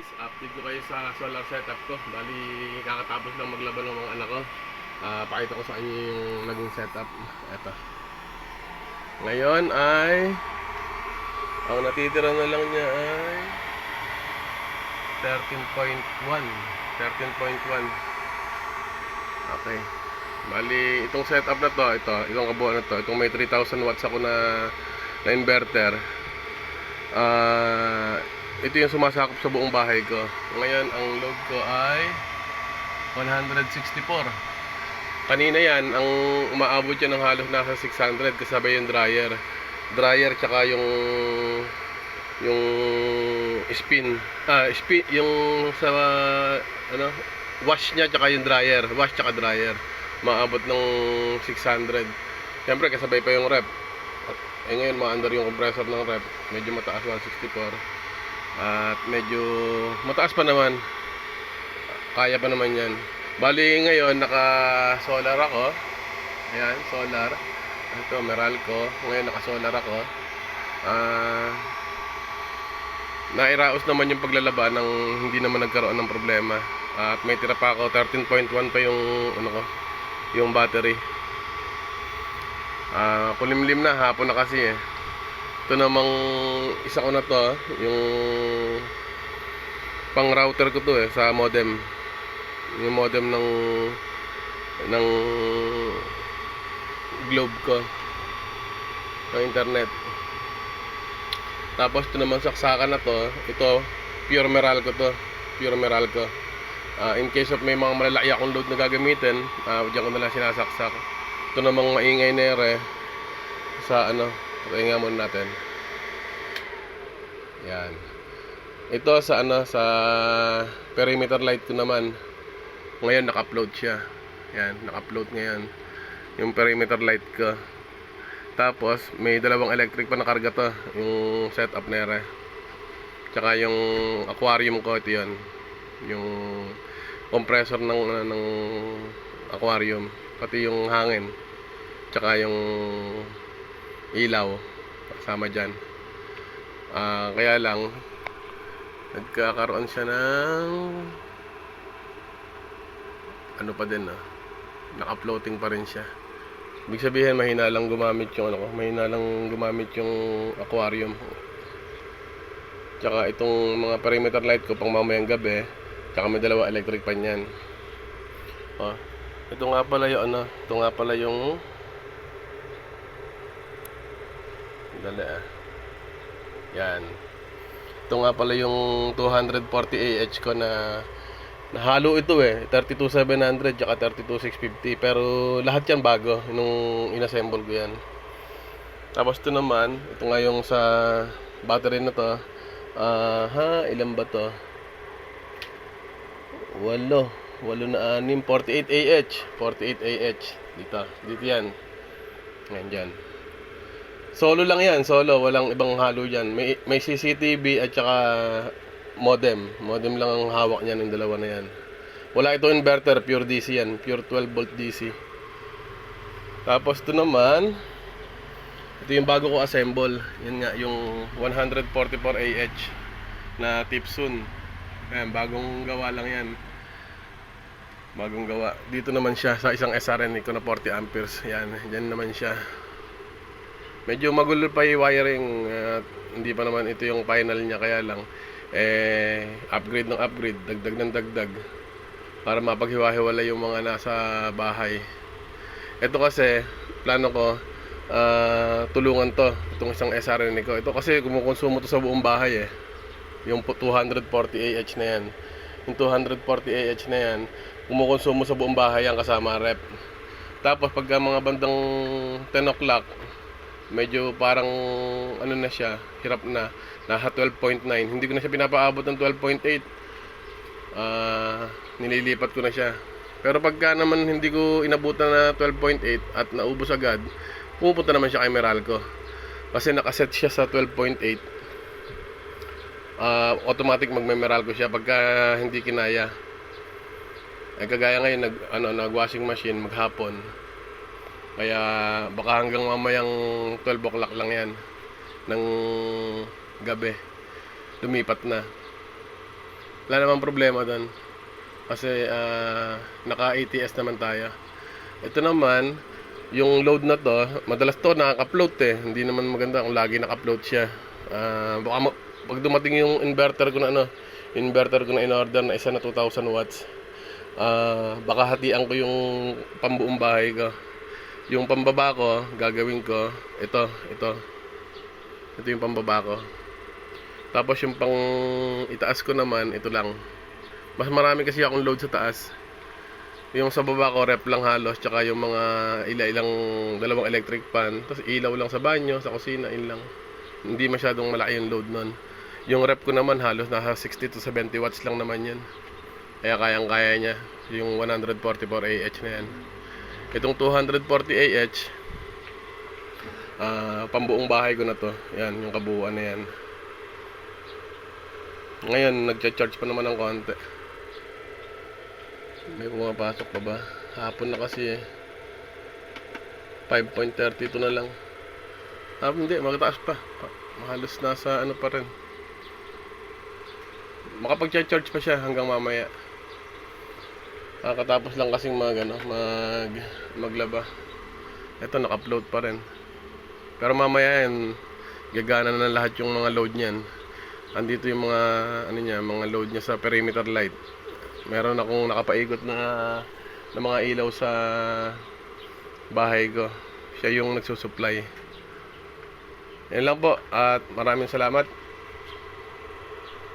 guys, update ko kayo sa solar setup ko. Bali, kakatapos lang maglaban ng mga anak ko. Pakita ko sa inyo yung naging setup. Eto. Ngayon ay ang natitira na lang niya ay 13.1. 13.1. Okay. Bali, itong setup na to, itong kabuuan na to, itong may 3,000 watts ako na inverter. Ito yung sumasakop sa buong bahay ko. Ngayon, ang load ko ay 164. Kanina yan, ang umaabot yan ng halos nasa 600 kasabay yung dryer. Dryer tsaka yung spin. Yung sa wash niya tsaka yung dryer. Wash tsaka dryer. Maabot ng 600. Siyempre, kasabay pa yung rep. Ngayon, maandar yung compressor ng rep. Medyo mataas, 164. At medyo mataas pa naman. Kaya pa naman yan. Bali ngayon naka-solar ako. Ayan, solar. Ito, Meralco. Ngayon naka-solar ako. Nairaos naman yung paglalaba ng hindi naman nagkaroon ng problema. At may tira pa ako, 13.1 pa yung yung battery. Kulimlim na, hapon na kasi eh. Ito namang isa ko na to, yung pang router ko to eh, sa modem. Yung modem ng Globe ko ng internet. Tapos ito naman saksakan na to, ito pure Meralco to, pure Meralco. In case of may mga malalaki akong load na gagamitin, diyan ko na lang sinasaksak. Ito namang maingay na ere sa pahinga muna natin. Yan. Ito sa sa perimeter light ko naman. Ngayon naka-upload siya. Yan, naka-upload ngayon yung perimeter light ko. Tapos may dalawang electric pa na karga to, yung setup na ere. Tsaka yung aquarium ko, ito 'yon. Yung compressor ng aquarium, pati yung hangin. Tsaka yung ilaw kasama dyan. Kaya lang nagkakaroon siya ng pa din naka-floating pa rin siya. Ibig sabihin mahina lang gumamit yung mahina lang gumamit yung aquarium. Tsaka itong mga perimeter light ko pang mamayang gabi. Tsaka may dalawa electric pan yan. Ito nga pala yung ito nga pala yung yan. Ito nga pala yung 240 AH ko na nahalo ito eh, 32,700 tsaka 32,650, pero lahat yan bago nung inassemble ko yan. Tapos ito naman, ito nga yung sa battery na to. Ilan ba to? 8 na 6, 48 AH. 48 AH. Dito yan. Ngayon dyan. Solo lang yan, solo, walang ibang halo dyan. May CCTV at saka modem. Modem lang ang hawak niyan, yung dalawa na yan. Wala ito inverter, pure DC yan, pure 12 volt DC. Tapos ito naman, ito yung bago ko assemble. Yan nga, yung 144 AH na Tipsun. Ayan, bagong gawa lang yan. Bagong gawa. Dito naman siya sa isang SRN ko na 40 amperes. Yan, dyan naman siya. Medyo magulo pa yung wiring, hindi pa naman ito yung final niya, kaya lang upgrade ng upgrade, dagdag ng dagdag para mapaghiwa-hiwala yung mga nasa bahay. Ito kasi plano ko tulungan to, itong isang SRN ko. Ito kasi kumukonsumo to sa buong bahay yung 240 AH na yan. Yung 240 AH na yan kumukonsumo sa buong bahay yan kasama rep. Tapos pagka mga bandang 10 o'clock, medyo parang na siya, hirap na, nasa 12.9. Hindi ko na siya pinapaabot ng 12.8. Nililipat ko na siya. Pero pagka naman hindi ko inabutan na 12.8 at naubos agad, pupunta naman siya kay Meralco. Kasi nakaset siya sa 12.8. Automatic magme-Meralco siya pagka hindi kinaya. Kagaya ngayon nag-washing machine maghapon. Kaya baka hanggang mamayang 12 o'clock lang yan ng gabi lumipat na. Wala namang problema doon. Kasi naka ATS naman tayo. Ito naman, yung load na to, madalas to nakaka-float eh. Hindi naman maganda kung lagi naka-float siya. Pag dumating yung inverter ko na in-order na isa na 2,000 watts, baka hatian ko yung pambuong bahay ko. Yung pambaba ko, gagawin ko, ito yung pambaba ko. Tapos yung pang itaas ko naman, ito lang. Mas marami kasi akong load sa taas. Yung sa baba ko, rep lang halos, tsaka yung mga ilang dalawang electric fan, tapos ilaw lang sa banyo, sa kusina, in lang. Hindi masyadong malaki yung load nun. Yung rep ko naman halos nasa 60 to 70 watts lang naman yan. Kaya kayang-kaya niya yung 144 AH na yan. Itong 240 AH, pambuong bahay ko na to. Yan, yung kabuuan na yan. Ngayon, nagcha-charge pa naman ng konti. May pumapasok pa ba? Hapon na kasi eh. 5.32 na lang. Hindi, magtaas pa. Halos nasa ano pa rin. Makapag-charge pa siya hanggang mamaya. Kakatapos lang kasing maglaba. Ito naka-upload pa rin. Pero mamaya yan, gagana na lahat yung mga load niyan. Andito yung mga mga load niya sa perimeter light. Meron akong nakapaikot na mga ilaw sa bahay ko. Siya yung nagsusupply. Yan lang po at maraming salamat.